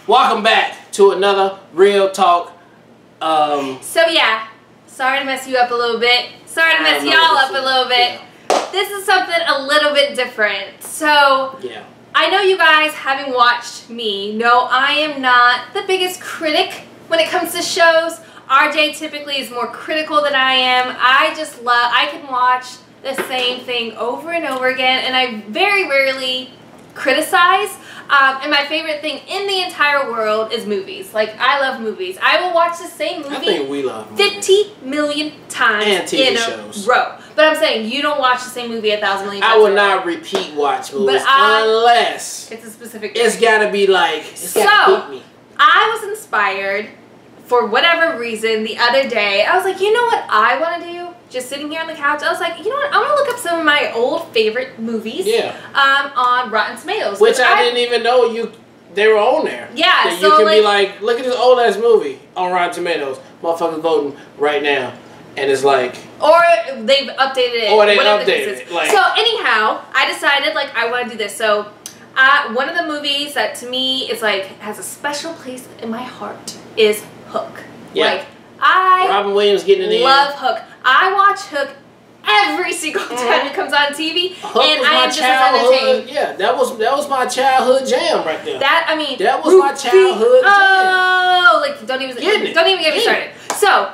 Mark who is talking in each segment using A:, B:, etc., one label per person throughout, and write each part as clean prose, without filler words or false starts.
A: Welcome back to another Real Talk.
B: So yeah, sorry to mess you up a little bit. Sorry to mess y'all up a little bit. Yeah. This is something a little bit different. So yeah, I know you guys, having watched me, know I am not the biggest critic when it comes to shows. RJ typically is more critical than I am. I can watch the same thing over and over again, and I very rarely criticize. And my favorite thing in the entire world is movies. Like, I love movies. I will watch the same movie,
A: I think we love movies,
B: 50 million times
A: and TV
B: in
A: shows.
B: a row. But I'm saying you don't watch the same movie 1,000 million times.
A: I will not repeat watch movies unless
B: it's a specific
A: thing. It's got to be like, it's got to pique me.
B: I was inspired for whatever reason the other day. I was like, you know what I want to do? Just sitting here on the couch, I was like, you know what? I want to look up some of my old favorite movies. Yeah. On Rotten Tomatoes,
A: which I didn't even know they were on there.
B: Yeah.
A: So you can be like, look at this old ass movie on Rotten Tomatoes. Motherfuckers voting right now, and it's like,
B: or they've updated it.
A: Or they updated it. Like,
B: so anyhow, I decided like I want to do this. So one of the movies that to me is like has a special place in my heart is Hook. Yeah. Like
A: Robin Williams getting in the
B: love Hook. I watch Hook every single time it comes on TV,
A: Hook
B: and
A: was
B: I
A: my
B: am just as entertained.
A: Yeah, that was my childhood jam right there.
B: That
A: was my childhood jam.
B: Oh, like don't even get me started. So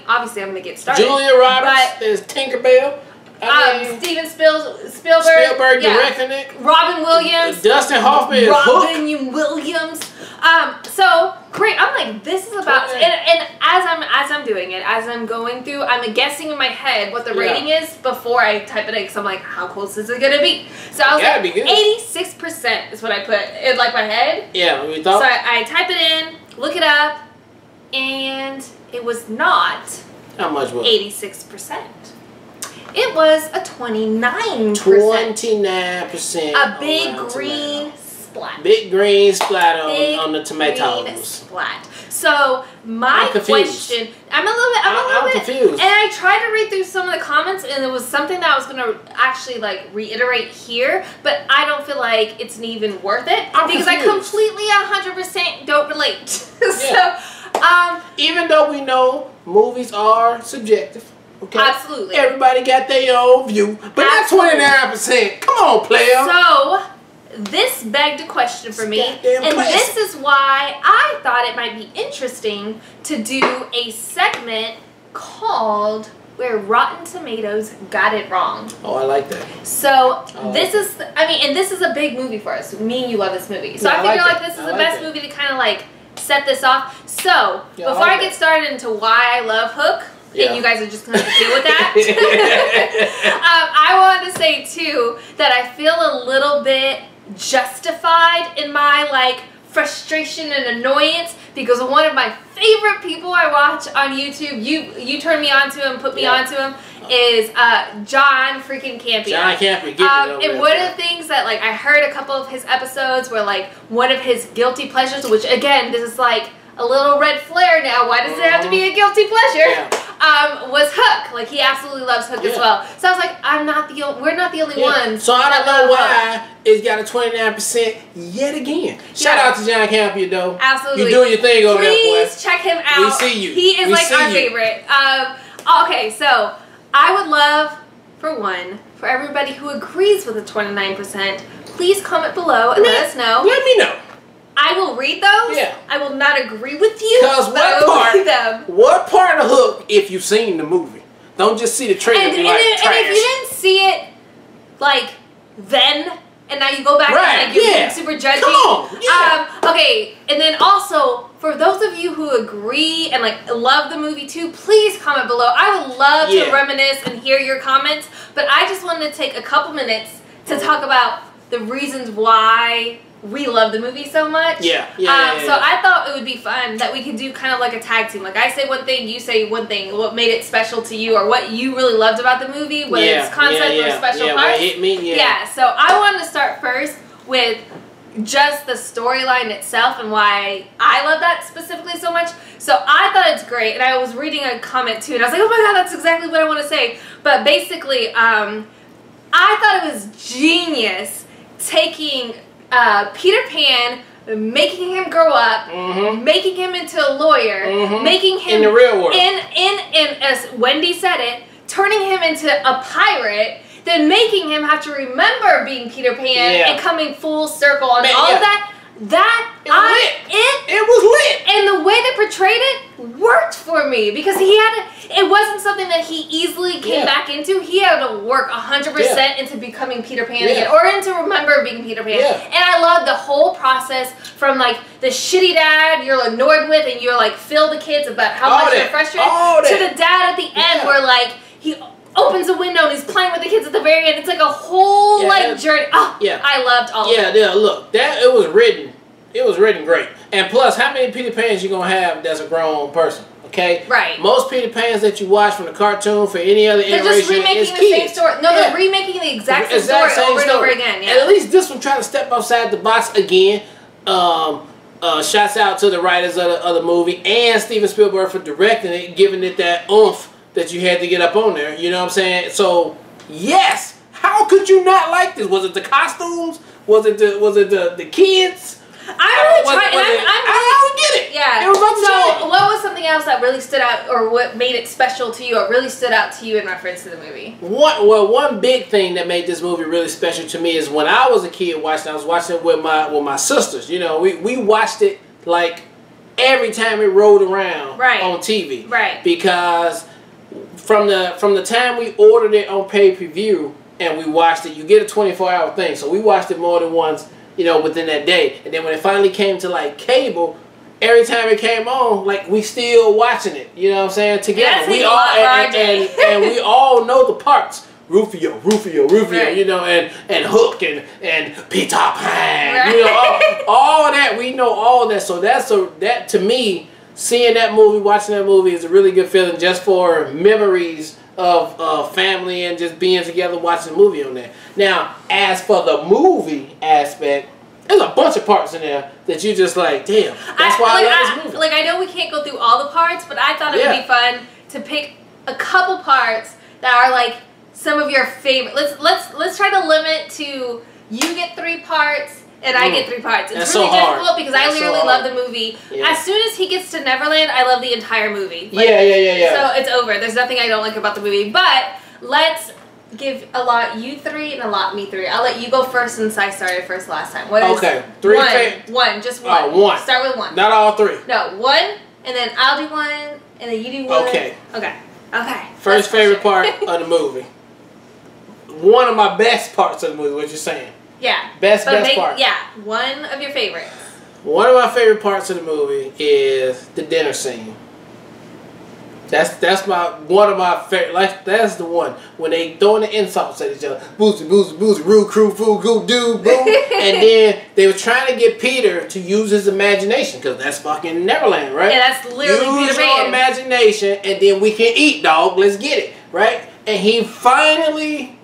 B: obviously I'm gonna get started.
A: Julia Roberts, there's Tinkerbell.
B: Steven Spielberg
A: directing it.
B: Robin Williams.
A: Dustin Hoffman is
B: Robin Williams. So great. I'm like, this is about, and as I'm doing it, as I'm going through, I'm guessing in my head what the rating is before I type it in, because I'm like, how close is it gonna be? So I was like, 86% is what I put in like my head.
A: Yeah, we thought.
B: So I type it in, look it up, and it was not.
A: How much was it?
B: 86%. It was a 29%.
A: 29%.
B: A big green splat.
A: Big green splat on the tomatoes.
B: Green splat. So my question, I'm
A: confused.
B: And I tried to read through some of the comments, and it was something that I was gonna actually like reiterate here, but I don't feel like it's even worth it because I completely 100% don't relate. So
A: even though we know movies are subjective. Okay.
B: Absolutely.
A: Everybody got their own view. But not 29%. Come on, player.
B: So, this begged a question for me. And this is why I thought it might be interesting to do a segment called Where Rotten Tomatoes Got It Wrong.
A: Oh, I like that.
B: So, this is, and this is a big movie for us. Me and you love this movie. So, I figure like this is the best movie to kind of like set this off. So, before I get started into why I love Hook, and you guys are just going to deal with that. I wanted to say, too, that I feel a little bit justified in my, like, frustration and annoyance because one of my favorite people I watch on YouTube, you turned me on to him, put me on to him, is John freaking Campea.
A: John Campea.
B: And one of the things that, like, I heard a couple of his episodes were, like, one of his guilty pleasures, which, again, this is, like, a little red flare now. Why does it have to be a guilty pleasure? Was Hook. Like, he absolutely loves Hook as well. So I was like, we're not the only ones.
A: So I don't know why it's got a 29% yet again. Shout out to John Campea though.
B: Absolutely.
A: You're doing your thing over there, boy.
B: Please check him out.
A: We see you.
B: He is like our favorite. Okay, so I would love, for everybody who agrees with the 29%, please comment below and let us know.
A: Let me know.
B: I will read those. Yeah. I will not agree with you.
A: Because what part of Hook, if you've seen the movie, don't just see the trailer and be like, trash.
B: And if you didn't see it, like, then, and now you go back and like, you're being super judgy.
A: Come on.
B: Okay, and then also, for those of you who agree and like love the movie too, please comment below. I would love to reminisce and hear your comments, but I just wanted to take a couple minutes to talk about the reasons why we love the movie so much. So I thought it would be fun that we could do kind of like a tag team. Like I say one thing, you say one thing. What made it special to you, or what you really loved about the movie, whether it's concept or special parts.
A: What hit me,
B: So I wanted to start first with just the storyline itself and why I love that specifically so much. So I thought it's great, and I was reading a comment too, and I was like, oh my god, that's exactly what I want to say. But basically, I thought it was genius taking Peter Pan making him grow up, making him into a lawyer, making him
A: in the real world,
B: in as Wendy said it, turning him into a pirate, then making him have to remember being Peter Pan and coming full circle on all of that.
A: It was lit.
B: And the way they portrayed it worked for me because it wasn't something that he easily came back into. He had to work 100% into becoming Peter Pan again, or into remember being Peter Pan. And I loved the whole process from like the shitty dad you're annoyed with and you're like fill the kids about how much they're frustrated to the dad at the end where like he opens a window and he's playing with the kids at the very end. It's like a whole like journey. Oh, I loved all of it.
A: Yeah, look, it was written. It was written great. And plus, how many Peter Pans you gonna have that's a grown person? Okay?
B: Right.
A: Most Peter Pans that you watch from the cartoon for any other iteration is kids.
B: They're just remaking the same story. No, they're remaking the exact same story over and over again. Yeah.
A: And at least this one trying to step outside the box again. Shouts out to the writers of the movie and Steven Spielberg for directing it, giving it that oomph that you had to get up on there. You know what I'm saying? So yes, how could you not like this? Was it the costumes? Was it the kids?
B: I really tried.
A: I don't get it.
B: Yeah.
A: It was
B: so what was something else that really stood out, or what made it special to you, or really stood out to you in reference to the movie?
A: One big thing that made this movie really special to me is when I was a kid watching. I was watching it with my sisters. You know, we watched it like every time it rolled around on TV.
B: Right.
A: Because from the time we ordered it on pay-per-view and we watched it, you get a 24-hour thing. So we watched it more than once, you know, within that day. And then when it finally came to like cable, every time it came on, like we still watching it. You know what I'm saying? Together. We all and we all know the parts. Rufio, you know, and Hook and Peter Pan. You know, all that. We know all that. So that to me, seeing that movie, watching that movie is a really good feeling just for memories of family and just being together watching the movie on there. Now, as for the movie aspect, there's a bunch of parts in there that you just like, damn, that's why I love this movie.
B: Like, I know we can't go through all the parts, but I thought it would be fun to pick a couple parts that are like some of your favorite. Let's try to limit to you get 3 parts and I get 3 parts. It's really difficult because I literally love the movie. Yeah. As soon as he gets to Neverland, I love the entire movie. Like, yeah. So it's over. There's nothing I don't like about the movie. But let's allot you 3 and allot me 3. I'll let you go first since I started first last time. What is
A: 3
B: one, just one.
A: 1.
B: Start with 1.
A: Not all 3.
B: No, 1, and then I'll do 1, and then you do 1.
A: Okay.
B: First
A: favorite part of the movie. One of my best parts of the movie. What you're saying?
B: Yeah.
A: Best part.
B: Yeah. One of your favorites.
A: One of my favorite parts of the movie is the dinner scene. That's one of my favorite. Like that's the one when they throwing the insults at each other. Boozy, rude crew, fool, go, dude, boom. And then they were trying to get Peter to use his imagination because that's fucking Neverland, right?
B: Yeah, that's literally
A: use
B: Peter
A: your
B: Pan.
A: imagination, and then we can eat, dog. Let's get it, right? And he finally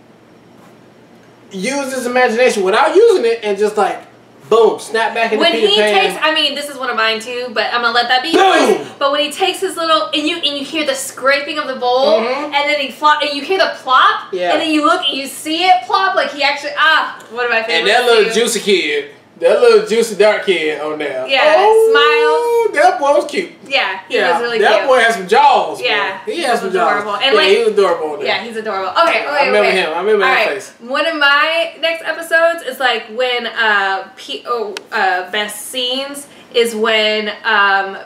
A: used his imagination without using it, and just like. Boom! Snap back into Peter Pan.
B: I mean, this is one of mine too, but I'm gonna let that be
A: yours.
B: But when he takes his little, and you hear the scraping of the bowl, and then he flop, and you hear the plop, and then you look and you see it plop, like he actually one of my favorites.
A: And that little juicy kid, that little juicy dark kid on there.
B: Yeah, smiles.
A: That boy was cute.
B: Yeah, he was really cute.
A: That boy has some jaws.
B: Yeah,
A: he has some
B: adorable.
A: jaws.
B: And
A: he was adorable on there.
B: Yeah, he's adorable. Okay,
A: I remember him. I remember his face.
B: One of my next episodes is like when best scenes is when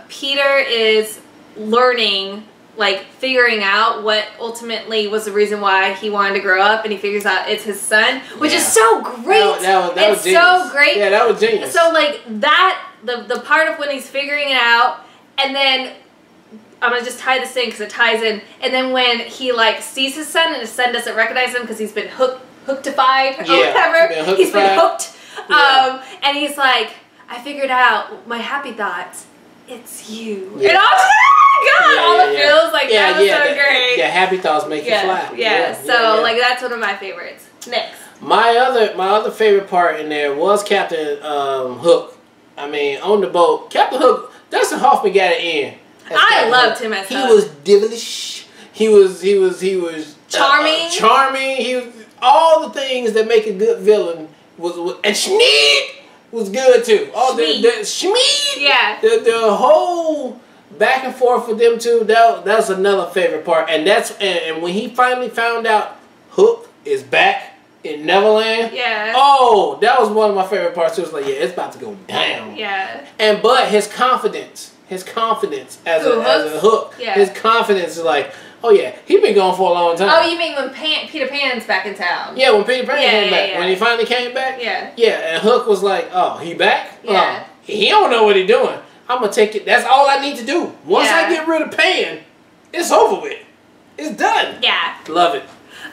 B: Peter is learning, like figuring out what ultimately was the reason why he wanted to grow up, and he figures out it's his son, which is so great.
A: That was genius.
B: So great.
A: Yeah, that was genius.
B: So like that, the part of when he's figuring it out, and then I'm gonna just tie this in because it ties in, and then when he like sees his son and his son doesn't recognize him because he's been hooktified or whatever. He's been hooked. And he's like, I figured out my happy thoughts. It's you. Yeah. And all the feels like that was so great.
A: Yeah, happy thoughts make you fly.
B: So like that's one of my favorites. Next.
A: My other favorite part in there was Captain Hook. I mean, on the boat, Captain Hook. Dustin Hoffman got it in.
B: I loved him as
A: Hook. He was devilish. He was
B: charming.
A: Charming. He was all the things that make a good villain. And Schneed. was good too. Oh, the Schmeed.
B: Yeah.
A: The whole back and forth with them two. That's another favorite part. And and when he finally found out Hook is back in Neverland.
B: Yeah.
A: Oh, that was one of my favorite parts. It was like, yeah, it's about to go down.
B: Yeah.
A: But his confidence as a Hook.
B: Yeah.
A: His confidence is like, oh yeah, he been gone for a long time.
B: Oh, you mean when Peter Pan's back in town?
A: Yeah, when Peter Pan came back.
B: Yeah.
A: When he finally came back.
B: Yeah.
A: Yeah, and Hook was like, oh, he back?
B: Yeah.
A: He don't know what he doing. I'm gonna take it. That's all I need to do. Once I get rid of Pan, it's over with. It's done.
B: Yeah.
A: Love it.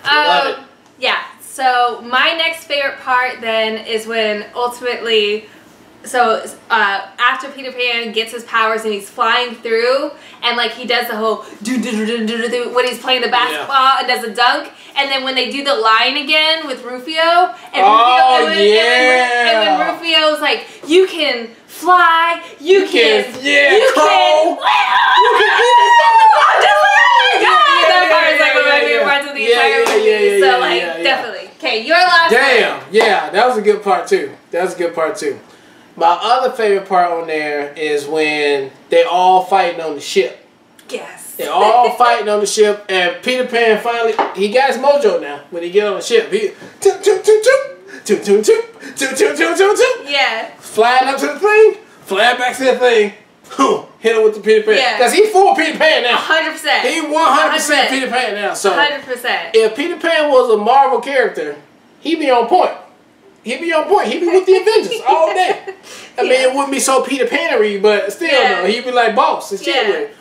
A: Love it.
B: Yeah. So my next favorite part then is when ultimately, after Peter Pan gets his powers and he's flying through, and like he does the whole when he's playing the basketball and does a dunk, and then when they do the line again with Rufio, and when Rufio's like, you can fly, you can even that part is like one of my favorite parts of the entire movie. So definitely. Okay, your last one.
A: Yeah, that was a good part too. My other favorite part on there is when they all fighting on the ship.
B: Yes.
A: They're all fighting on the ship, and Peter Pan finally, he got his mojo now when he get on the ship. He
B: yeah.
A: Flying up to the thing, flying back to the thing, hit him with the Peter Pan.
B: Yeah.
A: Because he's full Peter Pan now.
B: 100%.
A: He 100% Peter Pan now. So
B: 100%.
A: if Peter Pan was a Marvel character, he'd be on point. He'd be on point. He'd be with the Avengers all day. I mean, it wouldn't be so Peter Pan-y, but still, though, he'd be like boss and shit.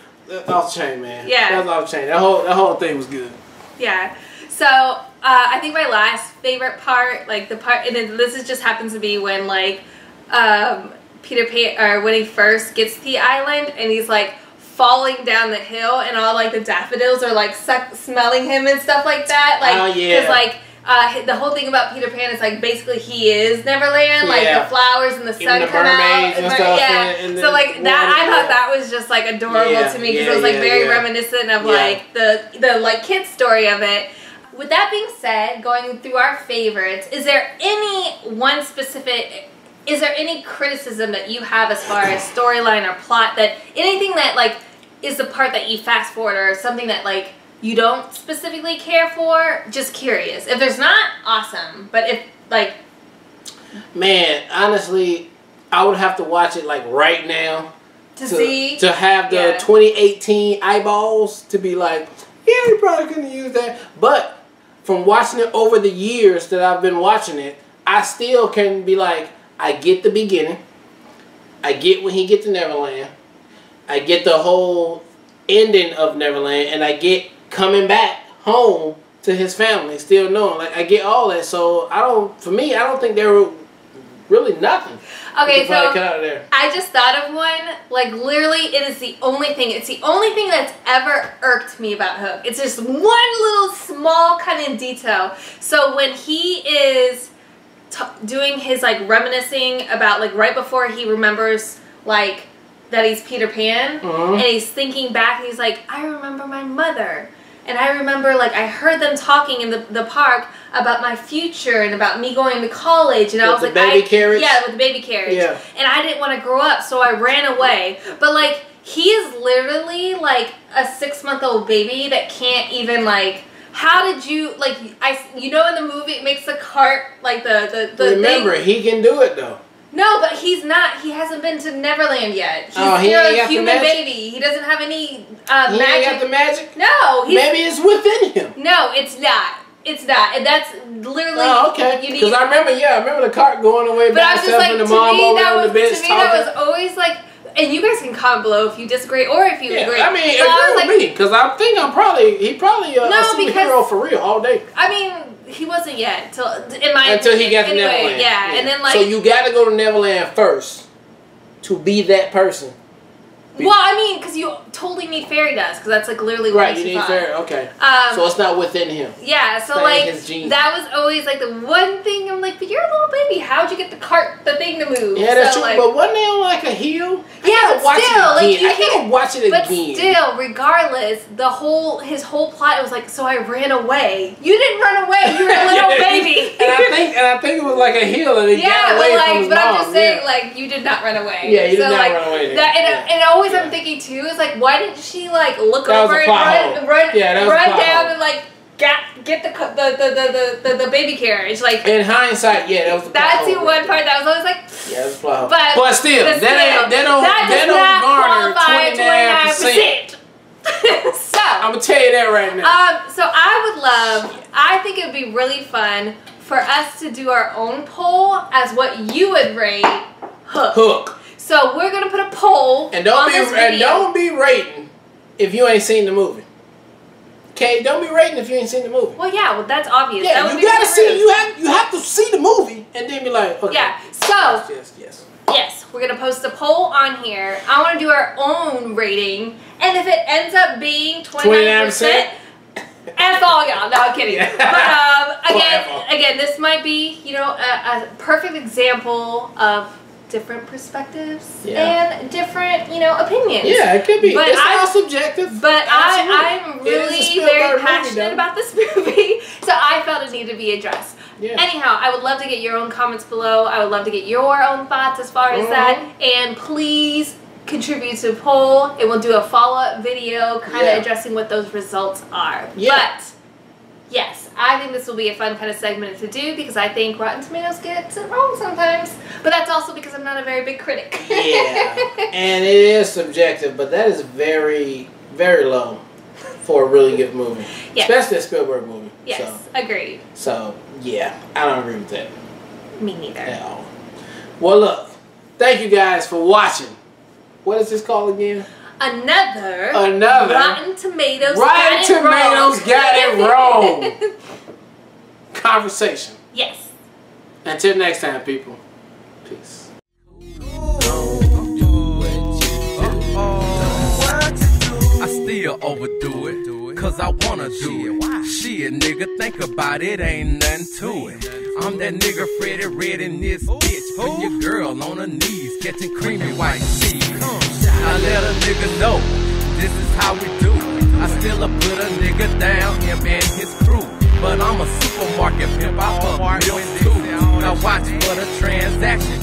A: Off the chain, man.
B: Yeah.
A: That was off the chain. That whole thing was good.
B: Yeah. So I think my last favorite part, like the part, and then this just happens to be when like Peter Pan, or when he first gets to the island and he's like falling down the hill and all like the daffodils are like smelling him and stuff like that. Like,
A: oh yeah.
B: Because like. The whole thing about Peter Pan is like basically he is Neverland, like the flowers and the sun come out, and stuff, and so like that, I thought that was just like adorable to me because it was like very reminiscent of like the like kid story of it. With that being said, going through our favorites, is there any criticism that you have as far as storyline or plot, that anything that like is the part that you fast forward or something that like you don't specifically care for? Just curious. If there's not, awesome. But if, like...
A: Man, honestly, I would have to watch it, like, right now. To have the 2018 eyeballs to be like, yeah, you probably couldn't use that. But from watching it over the years that I've been watching it, I still can be like, I get the beginning. I get when he gets to Neverland. I get the whole ending of Neverland. And I get coming back home to his family, still knowing, like, I get all that. So I don't think they were really nothing.
B: Okay, so I just thought of one, like literally it is the only thing, it's the only thing that's ever irked me about Hook. It's just one little small kind of detail. So when he is doing his like reminiscing about like right before he remembers like that he's Peter Pan, and he's thinking back and he's like, I remember my mother. And I remember, like, I heard them talking in the park about my future and about me going to college. And I was like,
A: baby carriage?
B: Yeah, with the baby carriage.
A: Yeah.
B: And I didn't want to grow up, so I ran away. But, like, he is literally, like, a 6-month-old baby that can't even, like... How did you, like, you know in the movie it makes the cart, like, the
A: Remember,
B: thing.
A: he can do it, though.
B: No, but he's not. He hasn't been to Neverland yet. He's
A: he ain't got
B: human
A: the magic?
B: baby. He doesn't have any
A: He
B: magic.
A: ain't got the magic?
B: No.
A: Maybe it's within him.
B: No, it's not. It's not. And that's literally...
A: Oh, okay. Because I remember the cart going away
B: but
A: by
B: I was just
A: itself
B: like,
A: and the mom over on the bench talking.
B: that was always like... And you guys can comment below if you disagree or if you agree.
A: I mean, agree with me. Because I think he probably a superhero for real all day.
B: I mean... He wasn't yet
A: until he got to Neverland.
B: Yeah, and then like
A: so you got to go to Neverland first to be that person.
B: Well, I mean, because you totally need fairy dust, because that's like literally what
A: right. You need fairy. Okay. So it's not within him.
B: Yeah. So like that was always like the one thing. I'm like, but you're a little baby. How'd you get the thing to move?
A: Yeah, that's
B: so,
A: true.
B: Like,
A: but wasn't they on like a hill?
B: Yeah, but still, like you
A: can't watch it
B: but
A: again.
B: But still, regardless, his whole plot was like, so I ran away. You didn't run away. You were a little baby.
A: and I think it was like a hill, and he got away from his mom.
B: I'm just saying, like, you did not run away.
A: Yeah, you did not run away.
B: And always I'm thinking too is like, why didn't she like look over and run down and like get the baby carriage? Like
A: in hindsight, yeah, that was the
B: that's the one part that was always like,
A: yeah, that's plot.
B: But
A: still, that don't garner 29%.
B: So
A: I'm gonna tell you that right now.
B: So I think it would be really fun for us to do our own poll as what you would rate Hook. So we're gonna put a poll
A: and don't be rating if you ain't seen the movie. Okay, don't be rating if you ain't seen the movie.
B: Well, yeah, well that's obvious.
A: Yeah,
B: that
A: you gotta see. You have to see the movie and then be like, okay.
B: Yeah. So
A: yes,
B: we're gonna post a poll on here. I want to do our own rating, and if it ends up being 29%. F all y'all. No, I'm kidding. But again, this might be a perfect example of different perspectives and different opinions.
A: Yeah, it could be. But it's all subjective.
B: But I'm really very passionate about this movie, so I felt it needed to be addressed. Yeah. Anyhow, I would love to get your own comments below. I would love to get your own thoughts as far as that, and please contribute to the poll, and we'll do a follow-up video kind of addressing what those results are. Yeah. But yes, I think this will be a fun kind of segment to do because I think Rotten Tomatoes gets it wrong sometimes. But that's also because I'm not a very big critic.
A: Yeah, and it is subjective, but that is very, very low for a really good movie. Yes. Especially a Spielberg movie.
B: Yes, agreed.
A: So, yeah, I don't agree with that.
B: Me neither.
A: At all. Well, look, thank you guys for watching. What is this called again?
B: Another Rotten Tomatoes
A: got it wrong. Conversation.
B: Yes.
A: Until next time, people. Peace.
C: I still overdo it, cause I wanna do it. Shit, nigga, think about it, ain't nothing to it. I'm that nigga Freddy Red in this bitch, putting your girl on her knees, catching creamy white cheese. I let a nigga know, this is how we do it. I still put a nigga down, him and his crew. But I'm a supermarket pimp, I fuck milk too. Now watch for the transaction.